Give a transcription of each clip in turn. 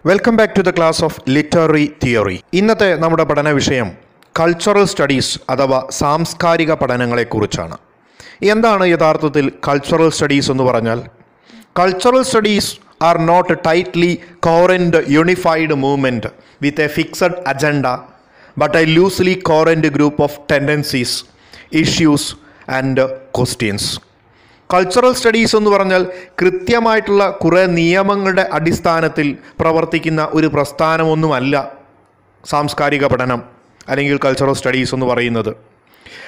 Welcome back to the class of literary theory. ഇന്നത്തെ നമ്മുടെ പഠന വിഷയം കൾച്ചറൽ സ്റ്റഡീസ് അഥവാ സാംസ്കാരിക പഠനങ്ങളെക്കുറിച്ചാണ്. എന്താണ് യഥാർത്ഥത്തിൽ കൾച്ചറൽ സ്റ്റഡീസ് എന്ന് പറഞ്ഞാൽ? Cultural studies are not tightly coherent unified movement with a fixed agenda but a loosely coherent group of tendencies, issues and questions. Cultural studies എന്ന് പറഞ്ഞാൽ കൃത്യമായിട്ടുള്ള കുറേ നിയമങ്ങളുടെ അടിസ്ഥാനത്തിൽ പ്രവർത്തിക്കുന്ന ഒരു പ്രസ്ഥാനമൊന്നുമല്ല സാംസ്കാരിക പഠനം അല്ലെങ്കിൽ കൾച്ചറൽ സ്റ്റഡീസ് എന്ന് പറയുന്നത്.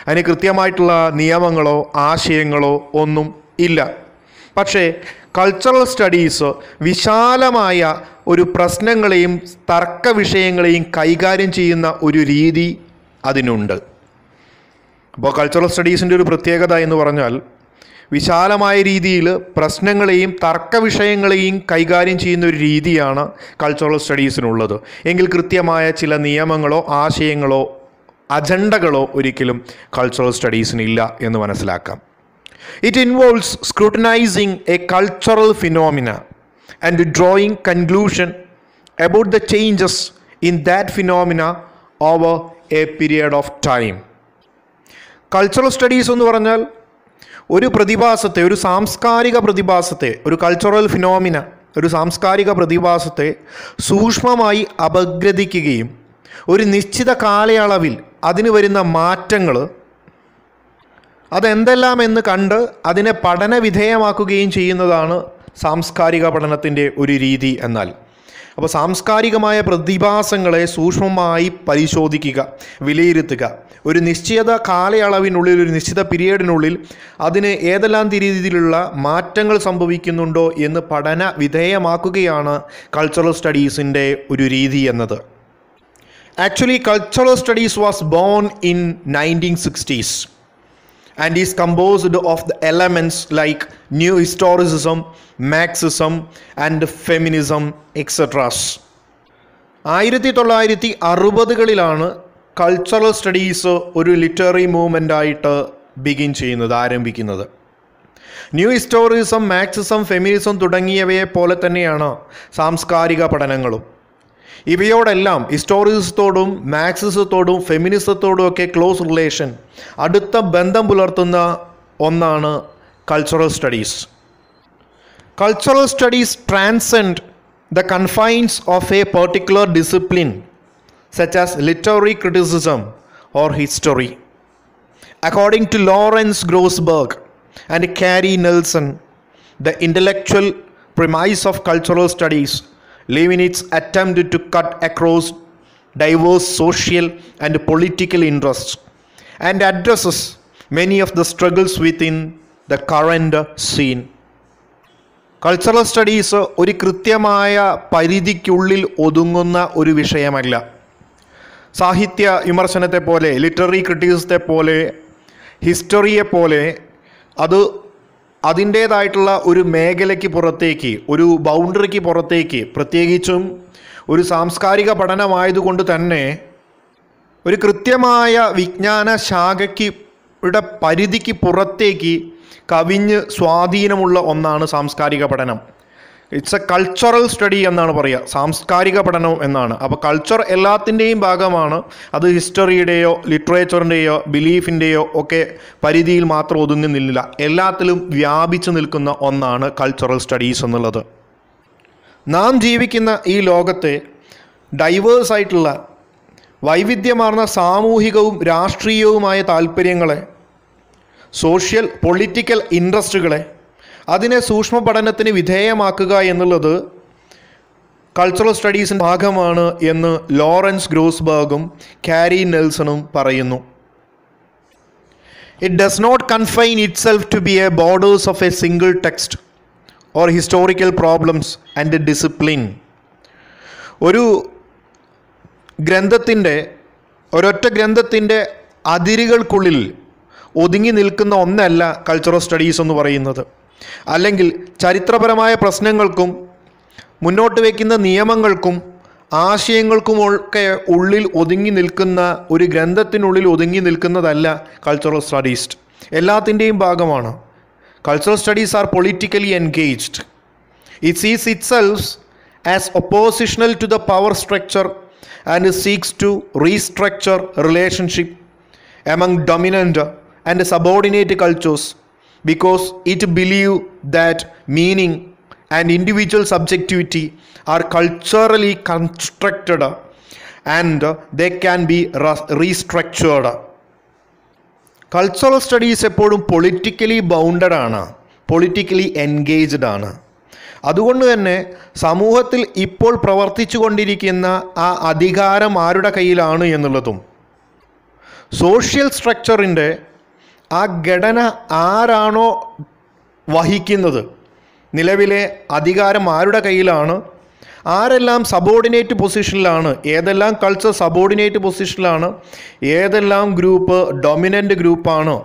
അതിന് കൃത്യമായിട്ടുള്ള നിയമങ്ങളോ ആശയങ്ങളോ ഒന്നും ഇല്ല. പക്ഷേ കൾച്ചറൽ സ്റ്റഡീസ് വിശാലമായ ഒരു പ്രശ്നങ്ങളെയും തർക്ക വിഷയങ്ങളെയും കൈകാര്യം ചെയ്യുന്ന ഒരു രീതി അതിനുണ്ട്. അപ്പോൾ കൾച്ചറൽ സ്റ്റഡീസിൻ്റെ ഒരു പ്രത്യേകത എന്ന് പറഞ്ഞാൽ വിശാലമായ രീതിയിൽ പ്രശ്നങ്ങളെയും തർക്ക വിഷയങ്ങളെയും കൈകാര്യം ചെയ്യുന്ന ഒരു രീതിയാണ് കൾച്ചറൽ സ്റ്റഡീസിനുള്ളത്. എങ്കിൽ കൃത്യമായ ചില നിയമങ്ങളോ ആശയങ്ങളോ അജണ്ടകളോ ഒരിക്കലും കൾച്ചറൽ സ്റ്റഡീസിനില്ല എന്ന് മനസ്സിലാക്കാം. It involves scrutinising a cultural phenomena and drawing conclusion about the changes in that phenomena over a period of time. Cultural studies എന്ന് പറഞ്ഞാൽ ഒരു പ്രതിഭാസത്തെ, ഒരു സാംസ്കാരിക പ്രതിഭാസത്തെ, ഒരു കൾച്ചറൽ ഫിനോമിന, ഒരു സാംസ്കാരിക പ്രതിഭാസത്തെ സൂക്ഷ്മമായി അപഗ്രഥിക്കുകയും ഒരു നിശ്ചിത കാലയളവിൽ അതിന് വരുന്ന മാറ്റങ്ങൾ അതെന്തെല്ലാം എന്ന് കണ്ട് അതിനെ പഠന വിധേയമാക്കുകയും ചെയ്യുന്നതാണ് സാംസ്കാരിക പഠനത്തിൻ്റെ ഒരു രീതി. എന്നാൽ അപ്പോൾ സാംസ്കാരികമായ പ്രതിഭാസങ്ങളെ സൂക്ഷ്മമായി പരിശോധിക്കുക, വിലയിരുത്തുക, ഒരു നിശ്ചിത കാലയളവിനുള്ളിൽ, ഒരു നിശ്ചിത പീരീഡിനുള്ളിൽ അതിന് ഏതെല്ലാം രീതിയിലുള്ള മാറ്റങ്ങൾ സംഭവിക്കുന്നുണ്ടോ എന്ന് പഠന വിധേയമാക്കുകയാണ് കൾച്ചറൽ സ്റ്റഡീസിൻ്റെ ഒരു രീതി എന്നത്. Actually cultural studies was born in 1960s and is composed of the elements like new historicism, Marxism and Feminism, etc. 1960കളിലാണ് കൾച്ചറൽ സ്റ്റഡീസ് ഒരു ലിറ്റററി മൂവ്മെൻ്റായിട്ട് ആരംഭിക്കുന്നത്. ന്യൂ ഹിസ്റ്റോറിസം, മാർക്സിസം, ഫെമിനിസം തുടങ്ങിയവയെ പോലെ തന്നെയാണ് സാംസ്കാരിക പഠനങ്ങളും. ഇവയോടെല്ലാം ഹിസ്റ്റോറിസത്തോടും മാർക്സിസത്തോടും ഫെമിനിസത്തോടും ഒക്കെ ക്ലോസ് റിലേഷൻ, അടുത്ത ബന്ധം പുലർത്തുന്ന ഒന്നാണ് cultural studies. Cultural studies transcend the confines of a particular discipline such as literary criticism or history. According to Lawrence Grossberg and Cary, the intellectual premise of cultural studies lies in its attempt to cut across diverse social and political interests and addresses many of the struggles within the current scene. Cultural studies ഒരു കൃത്യമായ പരിധിക്കുള്ളിൽ ഒതുങ്ങുന്ന ഒരു വിഷയമല്ല. സാഹിത്യ വിമർശനത്തെ പോലെ, literary ക്രിറ്റിസിസത്തെ പോലെ, ഹിസ്റ്ററിയെ പോലെ അത് അതിൻ്റേതായിട്ടുള്ള ഒരു മേഖലയ്ക്ക് പുറത്തേക്ക്, ഒരു ബൗണ്ടറിക്ക് പുറത്തേക്ക്, പ്രത്യേകിച്ചും ഒരു സാംസ്കാരിക പഠനമായതുകൊണ്ട് തന്നെ ഒരു കൃത്യമായ വിജ്ഞാന ശാഖയ്ക്ക് പരിധിക്ക് പുറത്തേക്ക് കവിഞ്ഞ് സ്വാധീനമുള്ള ഒന്നാണ് സാംസ്കാരിക പഠനം. ഇറ്റ്സ് എ കൾച്ചറൽ സ്റ്റഡി എന്നാണ് പറയുക, സാംസ്കാരിക പഠനം എന്നാണ്. അപ്പോൾ കൾച്ചർ എല്ലാത്തിൻ്റെയും ഭാഗമാണ്. അത് ഹിസ്റ്ററിയുടെയോ ലിറ്ററേച്ചറിൻ്റെയോ ബിലീഫിൻ്റെയോ ഒക്കെ പരിധിയിൽ മാത്രം ഒതുങ്ങുന്നില്ല, എല്ലാത്തിലും വ്യാപിച്ചു നിൽക്കുന്ന ഒന്നാണ് കൾച്ചറൽ സ്റ്റഡീസ് എന്നുള്ളത്. നാം ജീവിക്കുന്ന ഈ ലോകത്തെ ഡൈവേഴ്സായിട്ടുള്ള വൈവിധ്യമാർന്ന സാമൂഹികവും രാഷ്ട്രീയവുമായ താല്പര്യങ്ങളെ, സോഷ്യൽ പൊളിറ്റിക്കൽ ഇൻട്രസ്റ്റുകളെ, അതിനെ സൂക്ഷ്മ പഠനത്തിന് വിധേയമാക്കുക എന്നുള്ളത് കൾച്ചറൽ സ്റ്റഡീസിൻ്റെ ഭാഗമാണ് എന്ന് ലോറൻസ് ഗ്രോസ്ബർഗും കാരി നെൽസണും പറയുന്നു. It does not confine itself to be a borders of a single text or historical problems and discipline. ഒരൊറ്റ ഗ്രന്ഥത്തിൻ്റെ അതിരുകൾക്കുള്ളിൽ ഒതുങ്ങി നിൽക്കുന്ന ഒന്നല്ല കൾച്ചറൽ സ്റ്റഡീസ് എന്ന് പറയുന്നത്. അല്ലെങ്കിൽ ചരിത്രപരമായ പ്രശ്നങ്ങൾക്കും മുന്നോട്ട് വയ്ക്കുന്ന നിയമങ്ങൾക്കും ആശയങ്ങൾക്കുമൊക്കെ ഉള്ളിൽ ഒതുങ്ങി നിൽക്കുന്ന ഒരു ഗ്രന്ഥത്തിനുള്ളിൽ ഒതുങ്ങി നിൽക്കുന്നതല്ല കൾച്ചറൽ സ്റ്റഡീസ്. എല്ലാത്തിൻ്റെയും ഭാഗമാണ്. Cultural studies are politically engaged. It sees itself as oppositional to the power structure and seeks to restructure relationship among dominant and subordinate cultures because it believes that meaning and individual subjectivity are culturally constructed and they can be restructured. Cultural studies എപ്പോഴും politically bounded ആണ്, politically engaged ആണ്. അതുകൊണ്ട് തന്നെ സമൂഹത്തിൽ ഇപ്പോൾ പ്രവർത്തിച്ചു കൊണ്ടിരിക്കുന്ന ആ അധികാരം ആരുടെ കയ്യിലാണ് എന്നുള്ളതും സോഷ്യൽ സ്ട്രക്ചറിൻ്റെ ആ ഘടന ആരാണോ വഹിക്കുന്നത്, നിലവിലെ അധികാരം ആരുടെ കയ്യിലാണ്, ആരെല്ലാം സബോർഡിനേറ്റ് പൊസിഷനിലാണ്, ഏതെല്ലാം കൾച്ചർ സബോർഡിനേറ്റ് പൊസിഷനിലാണ്, ഏതെല്ലാം ഗ്രൂപ്പ് ഡൊമിനൻ്റ് ഗ്രൂപ്പാണ്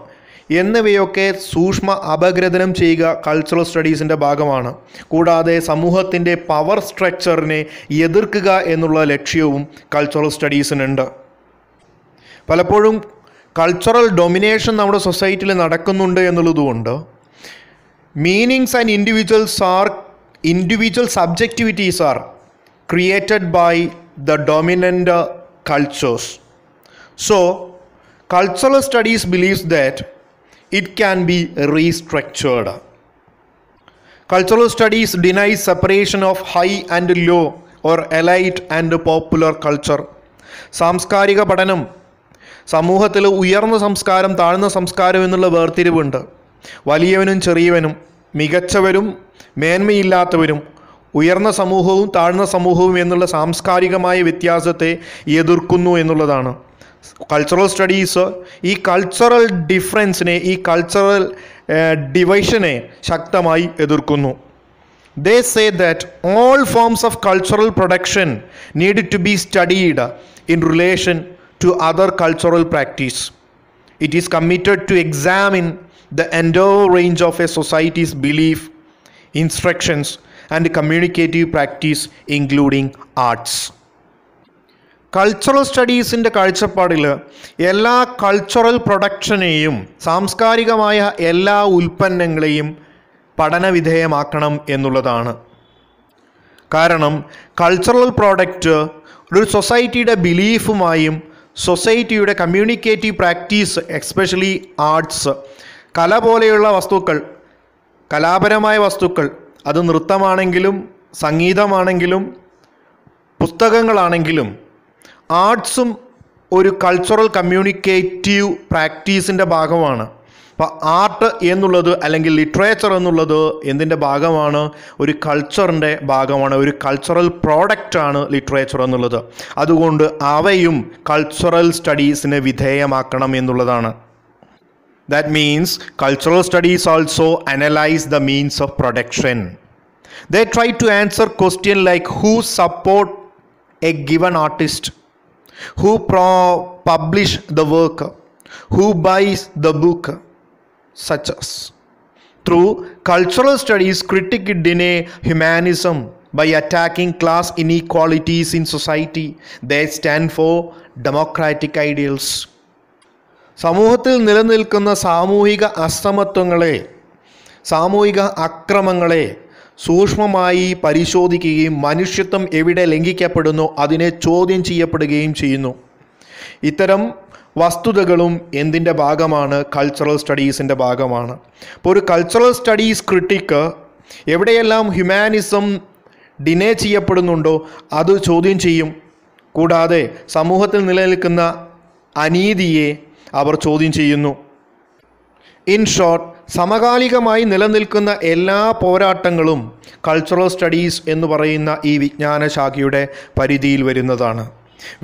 എന്നിവയൊക്കെ സൂക്ഷ്മ അപഗ്രഥനം ചെയ്യുക കൾച്ചറൽ സ്റ്റഡീസിൻ്റെ ഭാഗമാണ്. കൂടാതെ സമൂഹത്തിൻ്റെ പവർ സ്ട്രക്ചറിനെ എതിർക്കുക എന്നുള്ള ലക്ഷ്യവും കൾച്ചറൽ സ്റ്റഡീസിനുണ്ട്. പലപ്പോഴും കൾച്ചറൽ ഡൊമിനേഷൻ നമ്മുടെ സൊസൈറ്റിയിൽ നടക്കുന്നുണ്ട് എന്നുള്ളതുകൊണ്ട് meanings and individual subjectivities are created by the dominant cultures. So, cultural studies believes that it can be restructured. Cultural studies denies separation of high and low or elite and popular culture. സാംസ്കാരിക പഠനം സമൂഹത്തിൽ ഉയർന്ന സംസ്കാരം താഴ്ന്ന സംസ്കാരം എന്നുള്ള വേർതിരിവുണ്ട്. വലിയവനും ചെറിയവനും, മികച്ചവരും മേന്മയില്ലാത്തവരും, ഉയർന്ന സമൂഹവും താഴ്ന്ന സമൂഹവും എന്നുള്ള സാംസ്കാരികമായ വ്യത്യാസത്തെ എതിർക്കുന്നു എന്നുള്ളതാണ്. കൾച്ചറൽ സ്റ്റഡീസ് ഈ കൾച്ചറൽ ഡിഫറൻസിനെ, ഈ കൾച്ചറൽ ഡിവൈഷനെ ശക്തമായി എതിർക്കുന്നു. They say that all forms of cultural production need to be studied in relation to other cultural practice. It is committed to examine the entire range of a society's belief, instructions and communicative practice including arts. Cultural സ്റ്റഡീസിൻ്റെ കാഴ്ചപ്പാടിൽ എല്ലാ cultural പ്രൊഡക്ഷനെയും, സാംസ്കാരികമായ എല്ലാ ഉൽപ്പന്നങ്ങളെയും പഠനവിധേയമാക്കണം എന്നുള്ളതാണ്. കാരണം cultural product ഒരു സൊസൈറ്റിയുടെ ബിലീഫുമായും സൊസൈറ്റിയുടെ കമ്മ്യൂണിക്കേറ്റീവ് പ്രാക്ടീസ്, എസ്പെഷ്യലി ആർട്സ്, കല പോലെയുള്ള വസ്തുക്കൾ, കലാപരമായ വസ്തുക്കൾ, അത് നൃത്തമാണെങ്കിലും സംഗീതമാണെങ്കിലും പുസ്തകങ്ങളാണെങ്കിലും ആർട്സും ഒരു കൾച്ചറൽ കമ്മ്യൂണിക്കേറ്റീവ് പ്രാക്ടീസിൻ്റെ ഭാഗമാണ്. അപ്പോൾ ആർട്ട് എന്നുള്ളത് അല്ലെങ്കിൽ ലിറ്ററേച്ചർ എന്നുള്ളത് എന്തിൻ്റെ ഭാഗമാണ്? ഒരു കൾച്ചറിൻ്റെ ഭാഗമാണ്. ഒരു കൾച്ചറൽ പ്രോഡക്റ്റാണ് ലിറ്ററേച്ചർ എന്നുള്ളത്. അതുകൊണ്ട് അവയും കൾച്ചറൽ സ്റ്റഡീസിന് വിധേയമാക്കണം എന്നുള്ളതാണ്. That means cultural studies also analyze the means of production. They try to answer questions like who support a given artist, who publish the work, who buys the book, such as. Through cultural studies, critics deny humanism by attacking class inequalities in society. They stand for democratic ideals. സമൂഹത്തിൽ നിലനിൽക്കുന്ന സാമൂഹിക അസമത്വങ്ങളെ, സാമൂഹിക അക്രമങ്ങളെ സൂക്ഷ്മമായി പരിശോധിക്കുകയും മനുഷ്യത്വം എവിടെ ലംഘിക്കപ്പെടുന്നു അതിനെ ചോദ്യം ചെയ്യപ്പെടുകയും ചെയ്യുന്നു. ഇത്തരം വസ്തുതകളും എന്തിൻ്റെ ഭാഗമാണ്? കൾച്ചറൽ സ്റ്റഡീസിൻ്റെ ഭാഗമാണ്. അപ്പോൾ ഒരു കൾച്ചറൽ സ്റ്റഡീസ് ക്രിട്ടിക്ക് എവിടെയെല്ലാം ഹ്യൂമാനിസം ഡിനേ ചെയ്യപ്പെടുന്നുണ്ടോ അത് ചോദ്യം ചെയ്യും. കൂടാതെ സമൂഹത്തിൽ നിലനിൽക്കുന്ന അനീതിയെ അവർ ചോദ്യം ചെയ്യുന്നു. ഇൻ ഷോർട്ട്, സമകാലികമായി നിലനിൽക്കുന്ന എല്ലാ പോരാട്ടങ്ങളും കൾച്ചറൽ സ്റ്റഡീസ് എന്ന് പറയുന്ന ഈ വിജ്ഞാന ശാഖയുടെ പരിധിയിൽ വരുന്നതാണ്.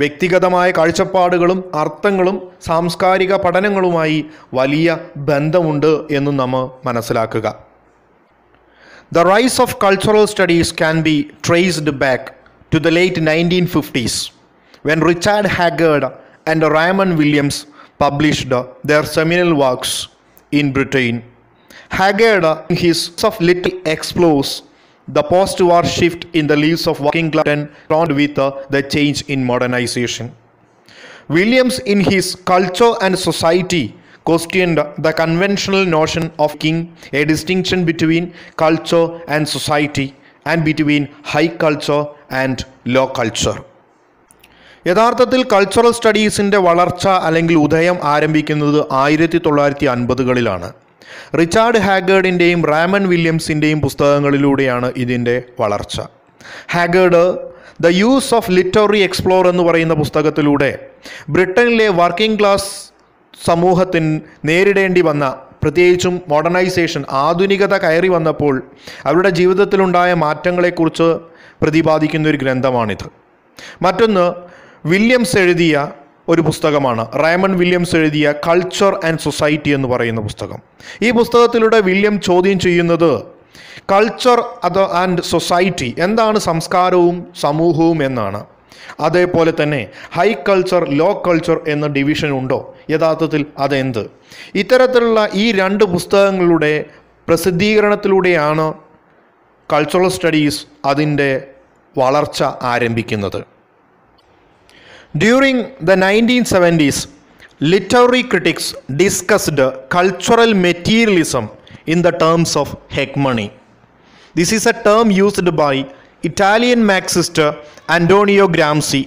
വ്യക്തിഗതമായ കാഴ്ചപ്പാടുകളും അർത്ഥങ്ങളും സാംസ്കാരിക പഠനങ്ങളുമായി വലിയ ബന്ധമുണ്ട് എന്നും നമ്മൾ മനസ്സിലാക്കുക. The rise of cultural studies can be traced back to the late 1950s when Richard Haggard and Raymond published their seminal works in Britain. Haggard, in his of little, explores the postwar shift in the lives of working class and with the change in modernization. Williams, in his Culture and Society, questioned the conventional notion of king, a distinction between culture and society, and between high culture and low culture. യഥാർത്ഥത്തിൽ cultural സ്റ്റഡീസിൻ്റെ വളർച്ച അല്ലെങ്കിൽ ഉദയം ആരംഭിക്കുന്നത് 1950കളിലാണ്. Richard ഹാഗേർഡിൻ്റെയും Raymond വില്യംസിൻ്റെയും പുസ്തകങ്ങളിലൂടെയാണ് ഇതിൻ്റെ വളർച്ച. Hoggart the use of literary explore എന്ന് പറയുന്ന പുസ്തകത്തിലൂടെ ബ്രിട്ടനിലെ വർക്കിംഗ് ക്ലാസ് സമൂഹത്തിന് നേരിടേണ്ടി വന്ന, പ്രത്യേകിച്ചും മോഡേണൈസേഷൻ, ആധുനികത കയറി വന്നപ്പോൾ അവരുടെ ജീവിതത്തിലുണ്ടായ മാറ്റങ്ങളെക്കുറിച്ച് പ്രതിപാദിക്കുന്ന ഒരു ഗ്രന്ഥമാണിത്. മറ്റൊന്ന് വില്യംസ് എഴുതിയ ഒരു പുസ്തകമാണ്, റേമണ്ട് വില്യംസ് എഴുതിയ കൾച്ചർ ആൻഡ് സൊസൈറ്റി എന്ന് പറയുന്ന പുസ്തകം. ഈ പുസ്തകത്തിലൂടെ വില്യം ചോദ്യം ചെയ്യുന്നത് കൾച്ചർ ആൻഡ് സൊസൈറ്റി എന്താണ്, സംസ്കാരവും സമൂഹവും എന്നാണ്. അതേപോലെ തന്നെ ഹൈ കൾച്ചർ, ലോ കൾച്ചർ എന്ന ഡിവിഷൻ ഉണ്ടോ, യഥാർത്ഥത്തിൽ അതെന്ത്? ഇത്തരത്തിലുള്ള ഈ രണ്ട് പുസ്തകങ്ങളുടെ പ്രസിദ്ധീകരണത്തിലൂടെയാണ് കൾച്ചറൽ സ്റ്റഡീസ് അതിൻ്റെ വളർച്ച ആരംഭിക്കുന്നത്. During the 1970s, literary critics discussed cultural materialism in the terms of hegemony. This is a term used by Italian Marxist Antonio Gramsci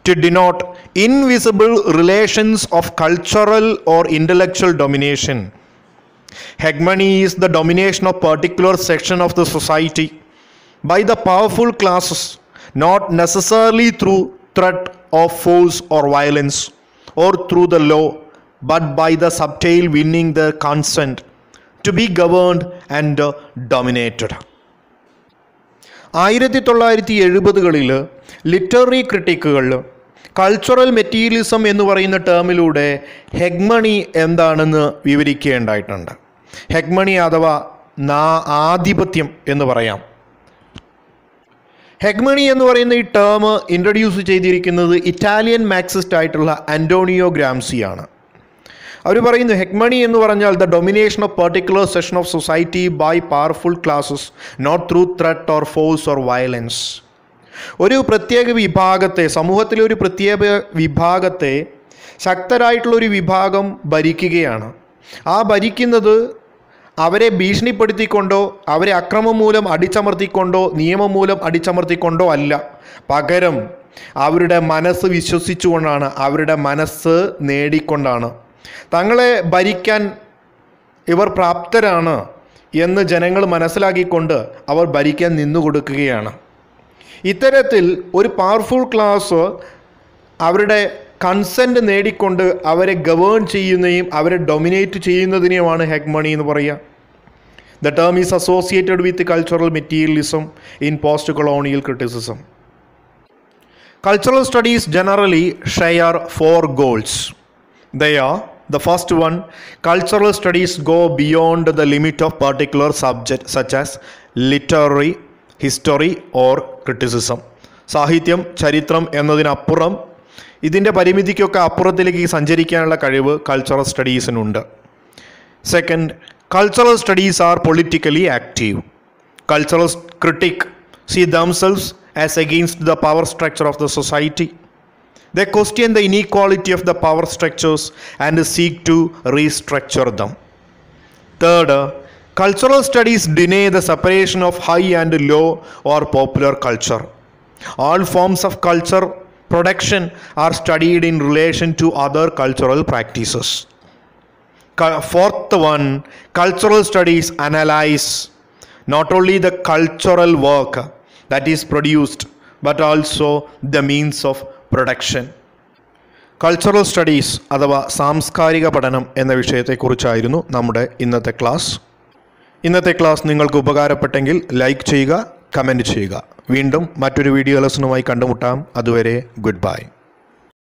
to denote invisible relations of cultural or intellectual domination. Hegemony is the domination of particular section of the society by the powerful classes, not necessarily through threat of force or violence or through the law, but by the subtle winning the consent to be governed and dominated. 1970കളിൽ literary ക്രിട്ടിക്കുകൾ cultural materialism എന്ന് പറയുന്ന ടേമിലൂടെ ഹെഗ്മണി എന്താണെന്ന് വിവരിക്കേണ്ടതായിട്ടുണ്ട്. ഹെഗ്മണി അഥവാ ആധിപത്യം എന്ന് പറയാം. ഹെഗ്മണി എന്ന് പറയുന്ന ഈ ടേം ഇൻട്രൊഡ്യൂസ് ചെയ്തിരിക്കുന്നത് ഇറ്റാലിയൻ മാർക്സിസ്റ്റ് ആയിട്ടുള്ള അന്റോണിയോ ഗ്രാംസിയാണ്. അവർ പറയുന്നു ഹെഗ്മണി എന്ന് പറഞ്ഞാൽ the domination of particular section of society by powerful classes, not through threat or force or violence. ഒരു പ്രത്യേക വിഭാഗത്തെ, സമൂഹത്തിലെ ഒരു പ്രത്യേക വിഭാഗത്തെ ശക്തരായിട്ടുള്ളൊരു വിഭാഗം ഭരിക്കുകയാണ്. ആ ഭരിക്കുന്നത് അവരെ ഭീഷണിപ്പെടുത്തിക്കൊണ്ടോ അവരെ അക്രമം മൂലം അടിച്ചമർത്തിക്കൊണ്ടോ നിയമം മൂലം അടിച്ചമർത്തിക്കൊണ്ടോ അല്ല, പകരം അവരുടെ മനസ്സ് വിശ്വസിച്ചുകൊണ്ടാണ്, അവരുടെ മനസ്സ് നേടിക്കൊണ്ടാണ്. തങ്ങളെ ഭരിക്കാൻ ഇവർ പ്രാപ്തരാണ് എന്ന് ജനങ്ങൾ മനസ്സിലാക്കിക്കൊണ്ട് അവർ ഭരിക്കാൻ നിന്നുകൊടുക്കുകയാണ്. ഇത്തരത്തിൽ ഒരു പവർഫുൾ ക്ലാസ് അവരുടെ കൺസെൻറ്റ് നേടിക്കൊണ്ട് അവരെ ഗവേൺ ചെയ്യുന്നതും അവരെ ഡൊമിനേറ്റ് ചെയ്യുന്നതിനെയുമാണ് ഹെഗ്മണി എന്ന് പറയുക. The term is associated with cultural materialism in post-colonial criticism. Cultural studies generally share 4 goals. They are: the first one, cultural studies go beyond the limit of particular subject such as literary, history or criticism. സാഹിത്യം, ചരിത്രം എന്നതിനപ്പുറം, ഇതിൻ്റെ പരിമിതിക്കൊക്കെ അപ്പുറത്തിലേക്ക് സഞ്ചരിക്കാനുള്ള കഴിവ് cultural സ്റ്റഡീസിനുണ്ട്. Second, cultural studies are politically active. Cultural critics see themselves as against the power structure of the society. They question the inequality of the power structures and seek to restructure them. Third, cultural studies deny the separation of high and low or popular culture. All forms of culture production are studied in relation to other cultural practices. Fourth one, cultural studies analyze not only the cultural work that is produced but also the means of production. Cultural studies അഥവാ സാംസ്കാരിക പഠനം എന്ന വിഷയത്തെക്കുറിച്ചായിരുന്നു നമ്മുടെ ഇന്നത്തെ class. ഇന്നത്തെ class നിങ്ങൾക്ക് ഉപകാരപ്പെട്ടെങ്കിൽ like ചെയ്യുക, comment ചെയ്യുക. വീണ്ടും മറ്റൊരു വീഡിയോ ലെസണുമായി കണ്ടുമുട്ടാം. അതുവരെ ഗുഡ് ബൈ.